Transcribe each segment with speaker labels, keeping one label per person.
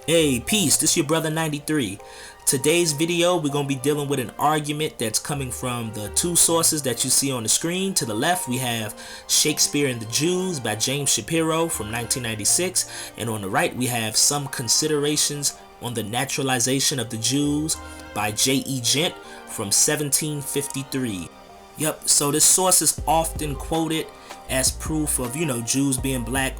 Speaker 1: Hey, peace, this your brother 93. Today's video, we're going to be dealing with an argument that's coming from the two sources that you see on the screen. To the left, we have Shakespeare and the Jews by James Shapiro from 1996. And on the right, we have Some Considerations on the Naturalization of the Jews by J.E. Gent from 1753. Yep, so this source is often quoted as proof of, Jews being black,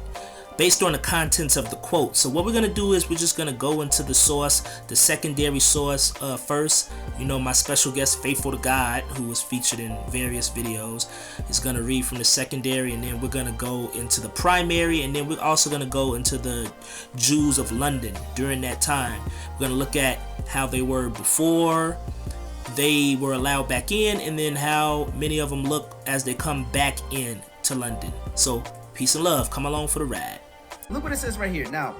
Speaker 1: based on the contents of the quote. So what we're going to do is we're just going to go into the source, the secondary source first. My special guest, Faithful to God, who was featured in various videos, is going to read from the secondary, and then we're going to go into the primary, and then we're also going to go into the Jews of London during that time. We're going to look at how they were before they were allowed back in, and then how many of them look as they come back in to London. So peace and love. Come along for the ride.
Speaker 2: Look what it says right here. Now,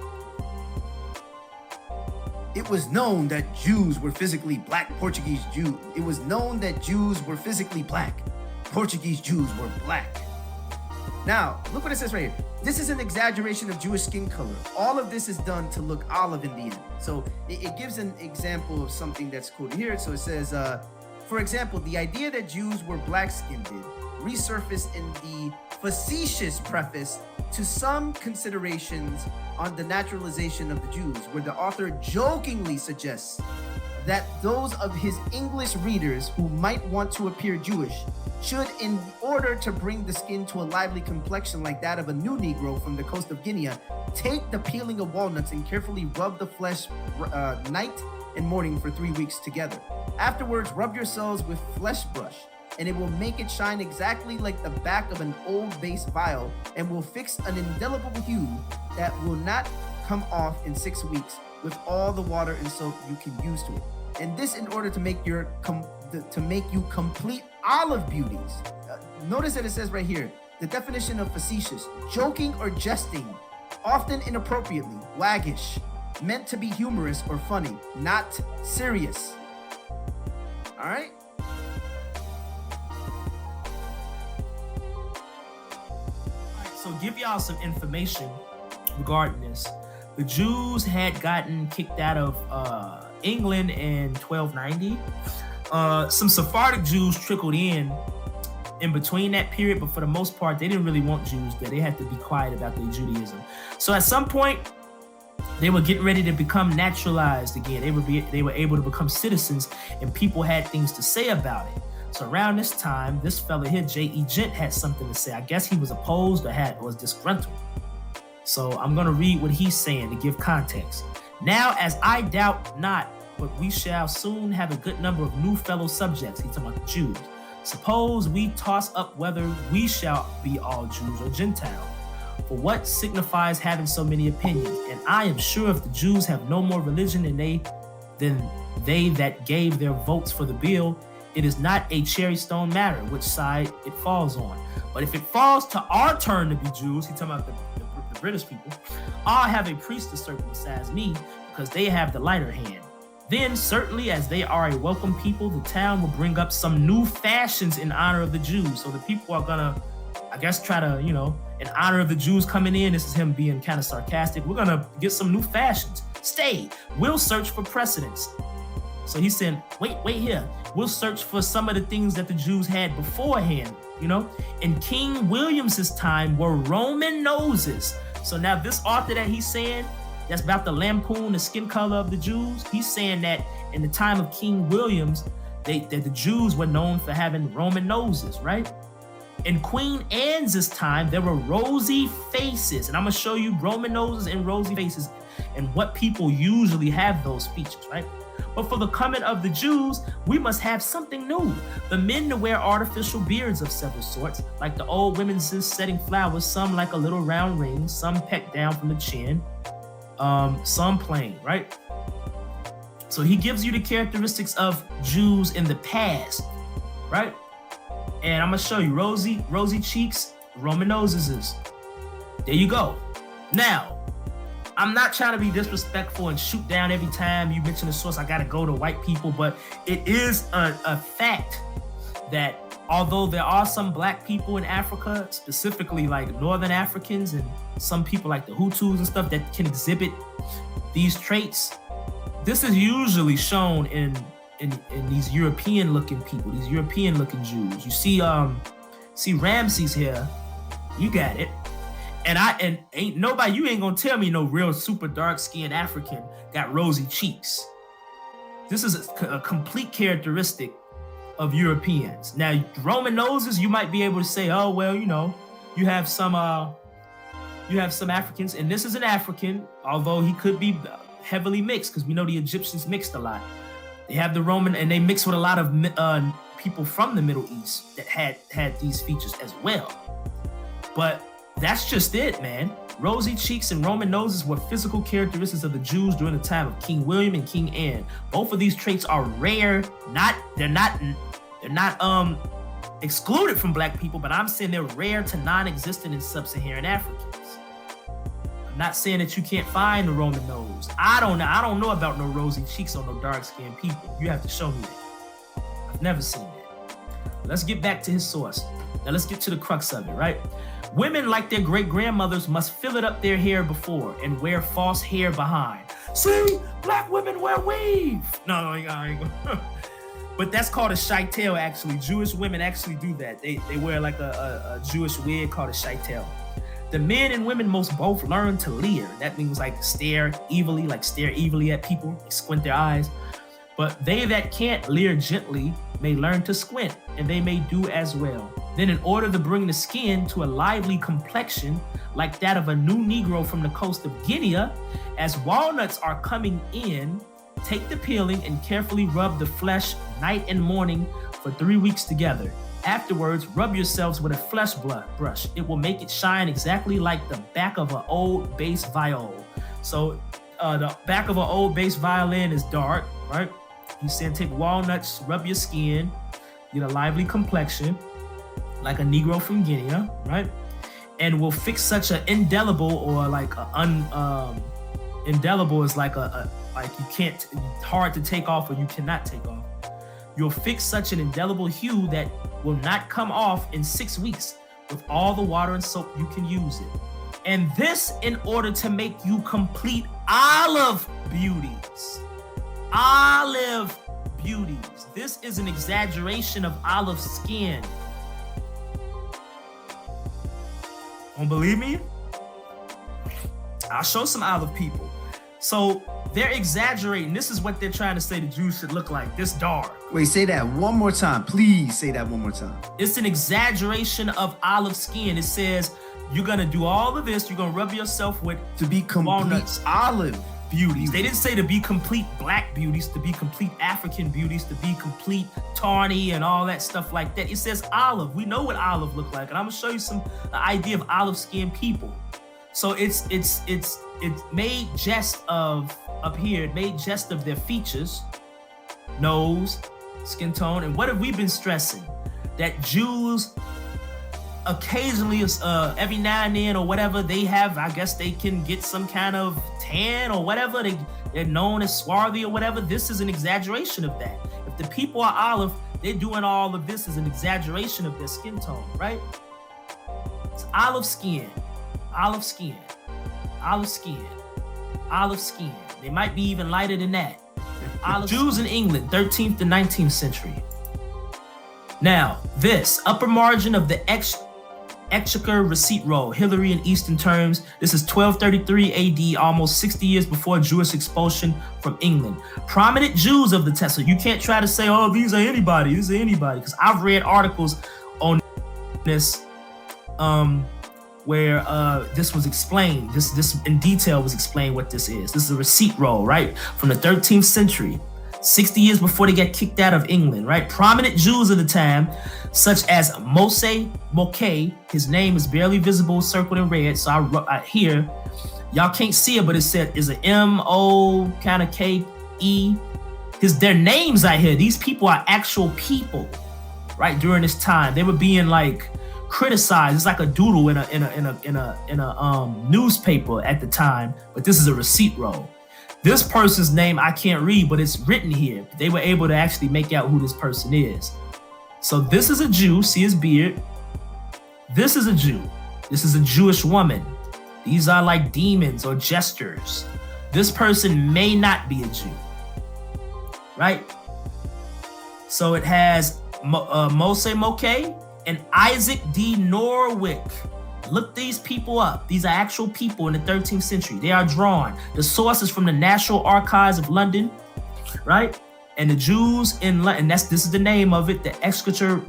Speaker 2: it was known that Jews were physically black Portuguese Jews. It was known that Jews were physically black. Portuguese Jews were black. Now, look what it says right here. This is an exaggeration of Jewish skin color. All of this is done to look olive in the end. So it gives an example of something that's quoted here. So it says, for example, the idea that Jews were black-skinned resurfaced in the facetious preface to Some Considerations on the Naturalization of the Jews, where the author jokingly suggests that those of his English readers who might want to appear Jewish should, in order to bring the skin to a lively complexion like that of a new Negro from the coast of Guinea, take the peeling of walnuts and carefully rub the flesh night and morning for 3 weeks together. Afterwards, rub yourselves with flesh brush, and it will make it shine exactly like the back of an old base vial, and will fix an indelible hue that will not come off in 6 weeks with all the water and soap you can use to it. And this in order to make you complete olive beauties. Notice that it says right here, the definition of facetious: joking or jesting, often inappropriately, waggish, meant to be humorous or funny, not serious. All right?
Speaker 1: So give y'all some information regarding this. The Jews had gotten kicked out of England in 1290. Some Sephardic Jews trickled in between that period, but for the most part, they didn't really want Jews there. They had to be quiet about their Judaism. So at some point, they were getting ready to become naturalized again. They were able to become citizens, and people had things to say about it. So around this time, this fella here, J.E. Gent, had something to say. I guess he was opposed or was disgruntled. So I'm going to read what he's saying to give context. Now, as I doubt not, but we shall soon have a good number of new fellow subjects, he's talking about the Jews. Suppose we toss up whether we shall be all Jews or Gentiles. For what signifies having so many opinions? And I am sure if the Jews have no more religion than they that gave their votes for the bill, it is not a cherry stone matter which side it falls on. But if it falls to our turn to be Jews, he's talking about the British people, I'll have a priest to serve besides me, because they have the lighter hand. Then, certainly, as they are a welcome people, the town will bring up some new fashions in honor of the Jews. So the people are gonna, I guess, try to, in honor of the Jews coming in, this is him being kind of sarcastic, we're gonna get some new fashions. Stay, we'll search for precedents. So he's saying, wait here. We'll search for some of the things that the Jews had beforehand, In King William's time were Roman noses. So now this author that he's saying, that's about to lampoon the skin color of the Jews, he's saying that in the time of King William's, that the Jews were known for having Roman noses, right? In Queen Anne's time, there were rosy faces. And I'm going to show you Roman noses and rosy faces and what people usually have those features, right? But for the coming of the Jews, we must have something new. The men to wear artificial beards of several sorts, like the old women's setting flowers, some like a little round ring, some pecked down from the chin, some plain, right? So he gives you the characteristics of Jews in the past, right? And I'm gonna show you rosy cheeks, Roman noses. There you go. Now, I'm not trying to be disrespectful and shoot down every time you mention a source. I gotta go to white people, but it is a fact that although there are some black people in Africa, specifically like Northern Africans and some people like the Hutus and stuff that can exhibit these traits, this is usually shown in these European-looking people, these European-looking Jews. You see Ramses here, you got it. And ain't nobody, you ain't gonna tell me no real super dark-skinned African got rosy cheeks. This is a complete characteristic of Europeans. Now, Roman noses, you might be able to say, oh, well, you know, you have some Africans, and this is an African, although he could be heavily mixed, because we know the Egyptians mixed a lot. They have the Roman, and they mix with a lot of people from the Middle East that had these features as well. But that's just it, man. Rosy cheeks and Roman noses were physical characteristics of the Jews during the time of King William and King Anne. Both of these traits are rare. They're not excluded from black people, but I'm saying they're rare to non-existent in sub-Saharan Africans. I'm not saying that you can't find the Roman nose. I don't know about no rosy cheeks on no dark-skinned people. You have to show me that. I've never seen that. Let's get back to his source. Now let's get to the crux of it, right? Women, like their great-grandmothers, must fill it up their hair before and wear false hair behind. See, black women wear weave. No, I ain't gonna. But that's called a shaitel, actually. Jewish women actually do that. They wear like a Jewish wig called a shaitel. The men and women must both learn to leer. That means like stare evilly at people, squint their eyes. But they that can't leer gently may learn to squint, and they may do as well. Then, in order to bring the skin to a lively complexion like that of a new Negro from the coast of Guinea, as walnuts are coming in, take the peeling and carefully rub the flesh night and morning for 3 weeks together. Afterwards, rub yourselves with a flesh brush. It will make it shine exactly like the back of an old bass viol. So the back of an old bass violin is dark, right? He said take walnuts, rub your skin, get a lively complexion, like a Negro from Guinea, right? And will fix such an indelible, or like indelible is like like you can't, hard to take off or you cannot take off. You'll fix such an indelible hue that will not come off in 6 weeks. With all the water and soap, you can use it. And this in order to make you complete olive beauties. Olive beauties. This is an exaggeration of olive skin. Don't believe me? I'll show some olive people. So they're exaggerating. This is what they're trying to say the Jews should look like, this dark.
Speaker 2: Wait, say that one more time. Please say that one more time.
Speaker 1: It's an exaggeration of olive skin. It says you're gonna do all of this. You're gonna rub yourself with
Speaker 2: to be complete
Speaker 1: walnuts.
Speaker 2: Olive
Speaker 1: beauties. They didn't say to be complete black beauties, to be complete African beauties, to be complete tawny and all that stuff like that. It says olive. We know what olive look like, and I'm gonna show you some idea of olive skinned people. So it's made jest of up here. It made jest of their features, nose, skin tone, and what have we been stressing? That Jews occasionally, every now and then or whatever, they have, I guess they can get some kind of tan or whatever. They're known as swarthy or whatever. This is an exaggeration of that. If the people are olive, they're doing all of this as an exaggeration of their skin tone, right? It's olive skin, olive skin, olive skin, olive skin. They might be even lighter than that. Jews in England, 13th to 19th century. Now, this upper margin of the Exchequer receipt roll, Hilary in Eastern terms. This is 1233 AD, almost 60 years before Jewish expulsion from England. Prominent Jews of the time. So you can't try to say, oh, these are anybody, because I've read articles on this where this was explained. This in detail was explained what this is. This is a receipt roll, right? From the 13th century. 60 years before they get kicked out of England, right? Prominent Jews of the time, such as Moshe Mokeh, his name is barely visible, circled in red. So I here, y'all can't see it, but it said is an M-O kind of K-E. Their names out here, these people are actual people, right? During this time, they were being like criticized. It's like a doodle in a newspaper at the time, but this is a receipt roll. This person's name I can't read, but it's written here. They were able to actually make out who this person is. So this is a Jew, see his beard. This is a Jew. This is a Jewish woman. These are like demons or jesters. this person may not be a Jew, right? So it has Mose Moke and Isaac D. Norwick. Look these people up. These are actual people in the 13th century. They are drawn. The source is from the National Archives of London, right? And the Jews in London, this is the name of it, the Exchequer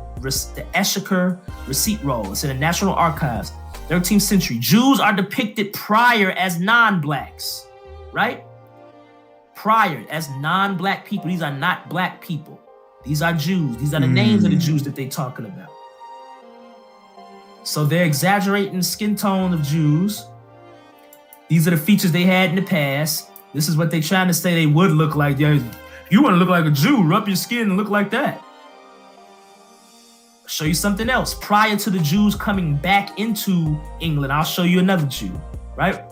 Speaker 1: receipt roll. It's in the National Archives, 13th century. Jews are depicted prior as non-blacks, right? Prior as non-black people. These are not black people. These are Jews. These are the names of the Jews that they're talking about. So they're exaggerating skin tone of Jews. These are the features they had in the past. This is what they're trying to say they would look like. Yeah, you want to look like a Jew, rub your skin and look like that. I'll show you something else. Prior to the Jews coming back into England, I'll show you another Jew, right?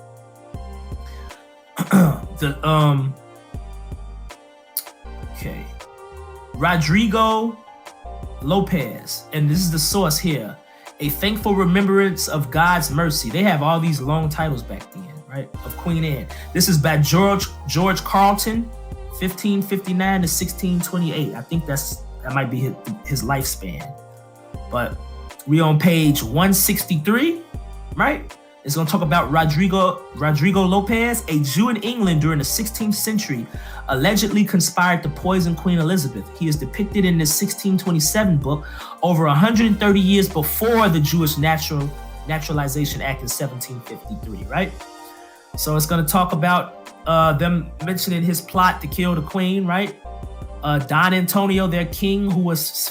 Speaker 1: Okay. Rodrigo Lopez, and this is the source here. A thankful remembrance of God's mercy. They have all these long titles back then, right? Of Queen Anne. This is by George Carleton, 1559 to 1628. I think that might be his lifespan. But we on page 163, right? It's going to talk about Rodrigo Lopez, a Jew in England during the 16th century, allegedly conspired to poison Queen Elizabeth. He is depicted in this 1627 book over 130 years before the Jewish Naturalization Act in 1753, right? So it's going to talk about them mentioning his plot to kill the queen, right? Don Antonio, their king, who was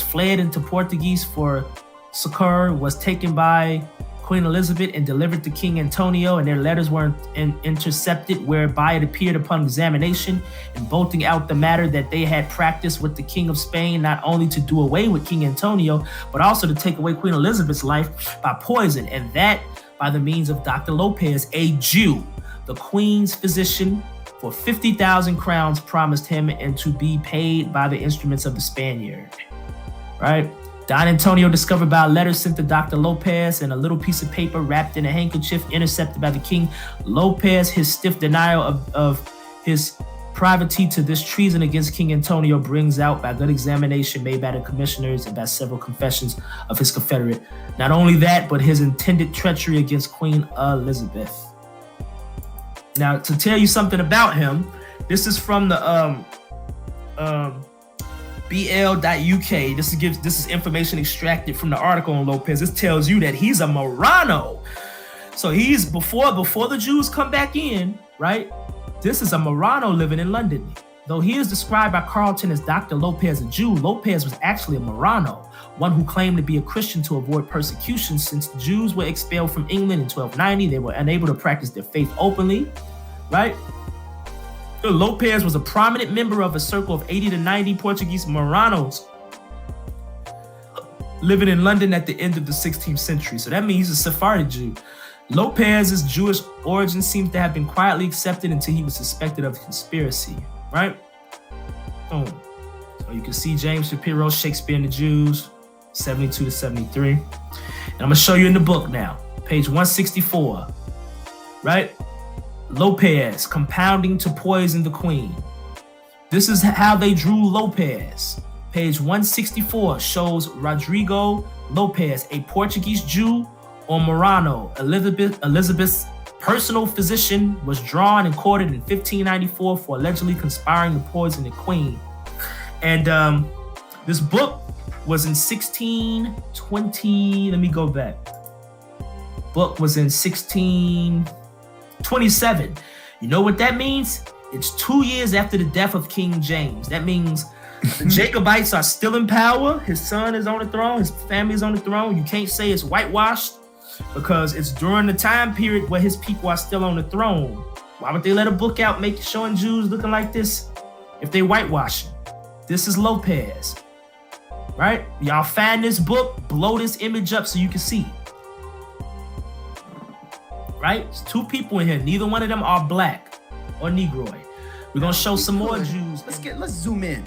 Speaker 1: fled into Portuguese for succor, was taken by Queen Elizabeth and delivered to King Antonio, and their letters were intercepted, whereby it appeared upon examination and bolting out the matter that they had practiced with the King of Spain, not only to do away with King Antonio, but also to take away Queen Elizabeth's life by poison, and that by the means of Dr. Lopez, a Jew, the Queen's physician, for 50,000 crowns promised him, and to be paid by the instruments of the Spaniard, right? Don Antonio discovered by a letter sent to Dr. Lopez and a little piece of paper wrapped in a handkerchief intercepted by the king. Lopez, his stiff denial of his privity to this treason against King Antonio, brings out by good examination made by the commissioners and by several confessions of his confederate. Not only that, but his intended treachery against Queen Elizabeth. Now, to tell you something about him, this is from the bl.uk. This is information extracted from the article on Lopez. This tells you that he's a Marrano. So he's before the Jews come back in, right? This is a Marrano living in London. Though he is described by Carleton as Dr. Lopez, a Jew, Lopez was actually a Marrano, one who claimed to be a Christian to avoid persecution. Since the Jews were expelled from England in 1290, they were unable to practice their faith openly, right? Lopez was a prominent member of a circle of 80 to 90 Portuguese Marranos living in London at the end of the 16th century. So that means he's a Sephardic Jew. Lopez's Jewish origin seems to have been quietly accepted until he was suspected of conspiracy, right? So you can see James Shapiro, Shakespeare and the Jews, 72 to 73. And I'm going to show you in the book now, page 164, right? Lopez compounding to poison the queen. This is how they drew Lopez. Page 164 shows Rodrigo Lopez, a Portuguese Jew or Marrano. Elizabeth's personal physician, was drawn and quartered in 1594 for allegedly conspiring to poison the queen. And this book was in 1620. Let me go back. Book was in 1627. You know what that means? It's 2 years after the death of King James. That means the Jacobites are still in power. His son is on the throne. His family is on the throne. You can't say it's whitewashed because it's during the time period where his people are still on the throne. Why would they let a book out showing Jews looking like this if they whitewashing? This is Lopez, right? Y'all find this book, blow this image up so you can see. Right? It's two people in here. Neither one of them are black or Negroid. We're gonna show some more Jews.
Speaker 2: Let's zoom in.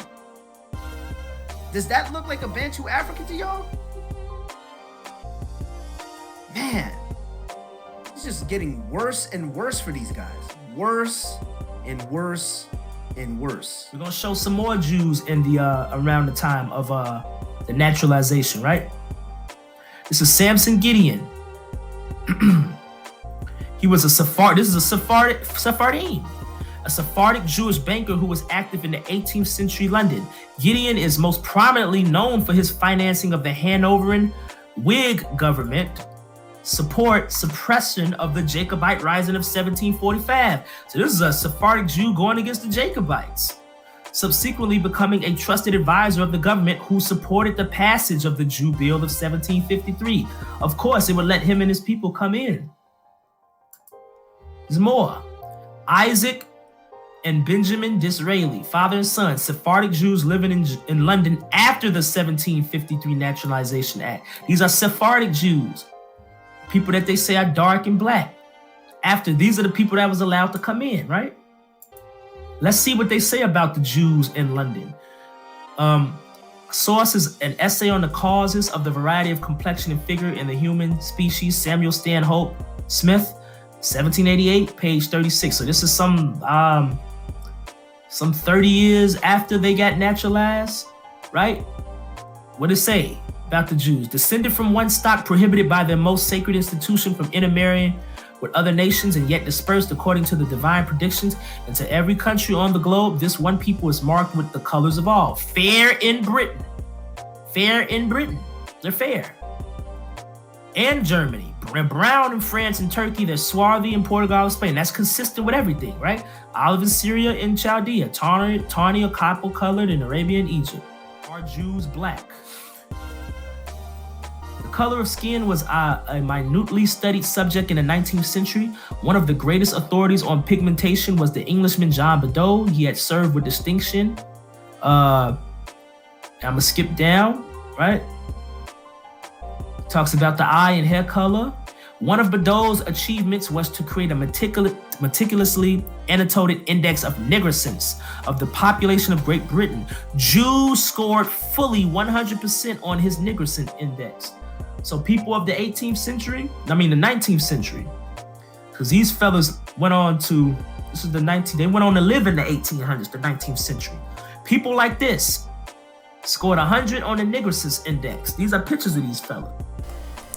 Speaker 2: Does that look like a Bantu African to y'all? Man, It's just getting worse and worse for these guys. Worse and worse and worse.
Speaker 1: We're gonna show some more Jews in the around the time of the naturalization, right? This is Samson Gideon. He was a Sephardic. This is a Sephardim, a Sephardic Jewish banker who was active in the 18th century London. Gideon is most prominently known for his financing of the Hanoverian Whig government suppression of the Jacobite rising of 1745. So this is a Sephardic Jew going against the Jacobites, subsequently becoming a trusted advisor of the government who supported the passage of the Jew Bill of 1753. Of course, it would let him and his people come in. There's more. Isaac and Benjamin Disraeli, father and son, Sephardic Jews living in London after the 1753 Naturalization Act. These are Sephardic Jews, people that they say are dark and black. These are the people that was allowed to come in, right? Let's see what they say about the Jews in London. Source is an essay on the causes of the variety of complexion and figure in the human species, Samuel Stanhope Smith, 1788, page 36. So this is some 30 years after they got naturalized, right? What does it say about the Jews? Descended from one stock, prohibited by their most sacred institution from intermarrying with other nations, and yet dispersed according to the divine predictions into every country on the globe, this one people is marked with the colors of all. Fair in Britain. They're fair. And Germany. Brown in France and Turkey. They're swarthy in Portugal and Spain. That's consistent with everything, right? Olive in Syria and Chaldea. Tawny or copper colored in Arabia and Egypt. Are Jews black? The color of skin was a minutely studied subject in the 19th century. One of the greatest authorities on pigmentation was the Englishman John Bedeau. He had served with distinction. I'm gonna skip down, right? Talks about the eye and hair color. One of Bedeau's achievements was to create a meticulously annotated index of nigricence of the population of Great Britain. Jews scored fully 100% on his nigricent index. So people of the 19th century, because these fellas went on to, they went on to live in the 1800s, the 19th century. People like this scored 100 on the nigricence index. These are pictures of these fellas.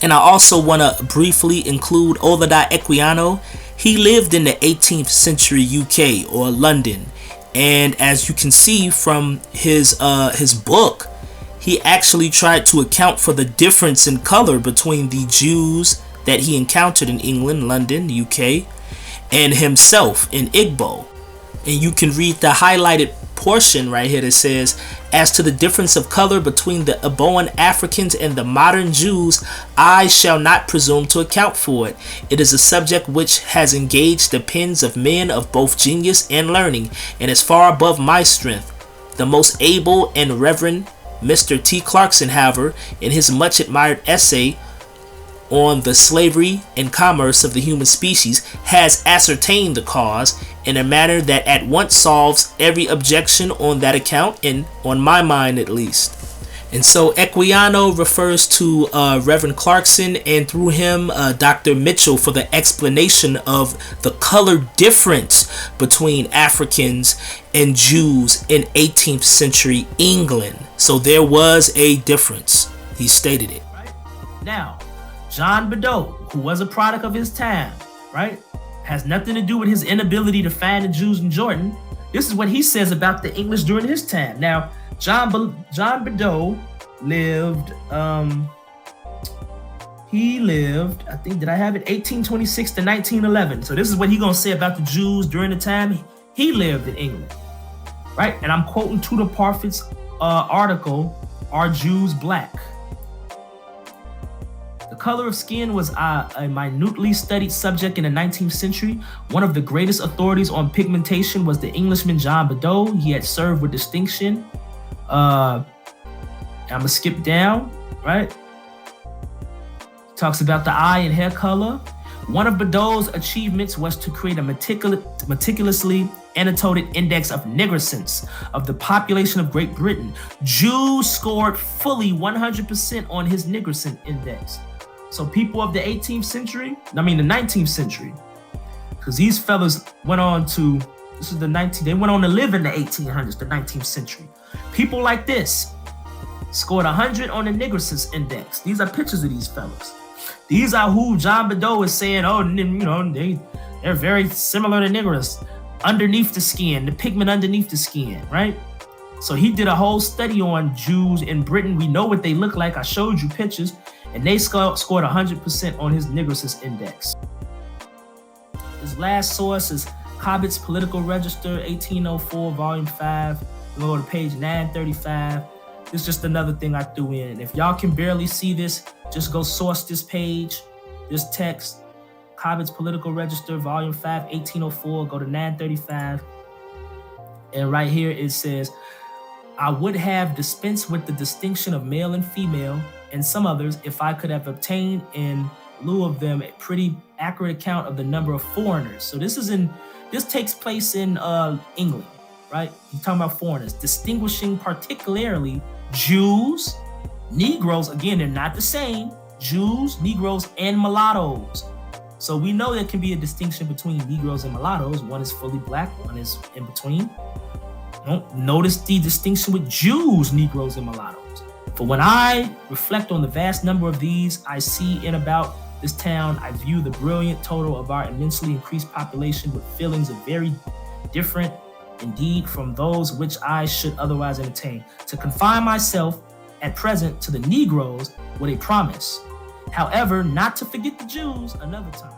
Speaker 3: And I also want to briefly include Olaudah Equiano. He lived in the 18th century UK or London, and as you can see from his book, he actually tried to account for the difference in color between the Jews that he encountered in England, London, UK, and himself in Igbo. And you can read the highlighted portion right here that says, as to the difference of color between the Igboan Africans and the modern Jews, I shall not presume to account for it. It is a subject which has engaged the pens of men of both genius and learning, and is far above my strength. The most able and reverend Mr. T. Clarkson, however, in his much admired essay on the slavery and commerce of the human species, has ascertained the cause in a manner that at once solves every objection on that account, and on my mind at least. And so Equiano refers to Reverend Clarkson, and through him Dr. Mitchell, for the explanation of the color difference between Africans and Jews in 18th century England. So there was a difference. He stated it.
Speaker 1: Right? Now, John Bedeau, who was a product of his time, right, has nothing to do with his inability to find the Jews in Jordan. This is what he says about the English during his time. Now, John Bedeau lived, I think, did I have it? 1826 to 1911. So this is what he's gonna say about the Jews during the time he lived in England, right? And I'm quoting Tudor Parfitt's article, Are Jews Black? The color of skin was a minutely studied subject in the 19th century. One of the greatest authorities on pigmentation was the Englishman John Bedeau. He had served with distinction. I'm gonna skip down, right? Talks about the eye and hair color. One of Bedeau's achievements was to create a meticulously annotated index of nigricence of the population of Great Britain. Jews scored fully 100% on his nigricent index. So people of the 18th century, the 19th century, because these fellas went on to, they went on to live in the 1800s, the 19th century. People like this scored 100 on the Niggersis Index. These are pictures of these fellas. These are who John Badeau is saying, they're very similar to niggers. Underneath the skin, the pigment underneath the skin, right? So he did a whole study on Jews in Britain. We know what they look like. I showed you pictures, and they scored 100% on his Niggersis Index. His last source is Cobbett's Political Register, 1804, volume 5. We'll go to page 935. This is just another thing I threw in. And if y'all can barely see this, just go source this page, this text, Cobbett's Political Register, volume 5, 1804, go to 935. And right here it says, I would have dispensed with the distinction of male and female and some others if I could have obtained in lieu of them a pretty accurate account of the number of foreigners. So this takes place in England, right? You're talking about foreigners, distinguishing particularly Jews, Negroes, again, they're not the same, Jews, Negroes, and mulattoes. So we know there can be a distinction between Negroes and mulattoes. One is fully black, one is in between. Notice the distinction with Jews, Negroes, and mulattoes. For when I reflect on the vast number of these I see in about this town, I view the brilliant total of our immensely increased population with feelings of very different, indeed, from those which I should otherwise entertain. To confine myself at present to the Negroes with a promise, however, not to forget the Jews another time.